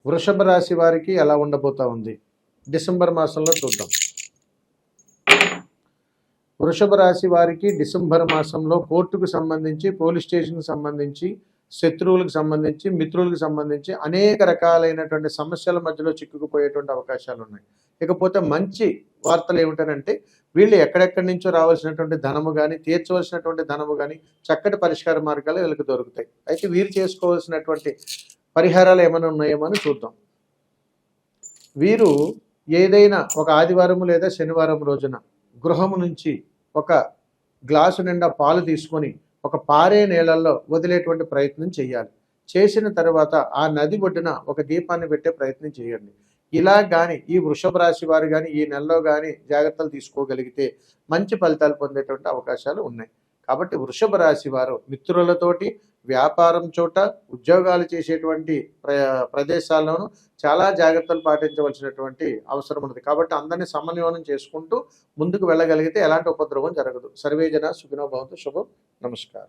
వృషభ రాశి వారికి ఎలా ఉండబోతా ఉంది డిసెంబర్ మాసంలో చూద్దాం. వృషభ రాశి వారికి డిసెంబర్ మాసంలో కోర్టుకు సంబంధించి, పోలీస్ స్టేషన్కి సంబంధించి, శత్రువులకు సంబంధించి, మిత్రులకు సంబంధించి అనేక రకాలైనటువంటి సమస్యల మధ్యలో చిక్కుకుపోయేటువంటి అవకాశాలు ఉన్నాయి. ఇకపోతే మంచి వార్తలు ఏమిటంటే వీళ్ళు ఎక్కడెక్కడి నుంచో రావాల్సినటువంటి ధనము కానీ, తీర్చవలసినటువంటి ధనము కానీ చక్కటి పరిష్కార మార్గాలు వీళ్ళకి దొరుకుతాయి. అయితే వీరు చేసుకోవాల్సినటువంటి పరిహారాలు ఏమైనా ఉన్నాయేమో అని చూద్దాం. వీరు ఏదైనా ఒక ఆదివారం లేదా శనివారం రోజున గృహము నుంచి ఒక గ్లాసు నిండా పాలు తీసుకొని ఒక పారే నీళ్ళల్లో వదిలేటువంటి ప్రయత్నం చేయాలి. చేసిన తర్వాత ఆ నది ఒడ్డున ఒక దీపాన్ని పెట్టే ప్రయత్నం చేయండి. ఇలా కానీ ఈ వృషభ రాశి వారు కానీ ఈ నెలలో కానీ జాగ్రత్తలు తీసుకోగలిగితే మంచి ఫలితాలు పొందేటువంటి అవకాశాలు ఉన్నాయి. కాబట్టి వృషభ రాశి వారు మిత్రులతోటి, వ్యాపారం చోట, ఉద్యోగాలు చేసేటువంటి ప్రదేశాల్లోనూ చాలా జాగ్రత్తలు పాటించవలసినటువంటి అవసరం ఉంది. కాబట్టి అందరినీ సమన్వయం చేసుకుంటూ ముందుకు వెళ్ళగలిగితే ఎలాంటి ఉపద్రవం జరగదు. సర్వేజన సుఖినో భవంతు. శుభం. నమస్కారం.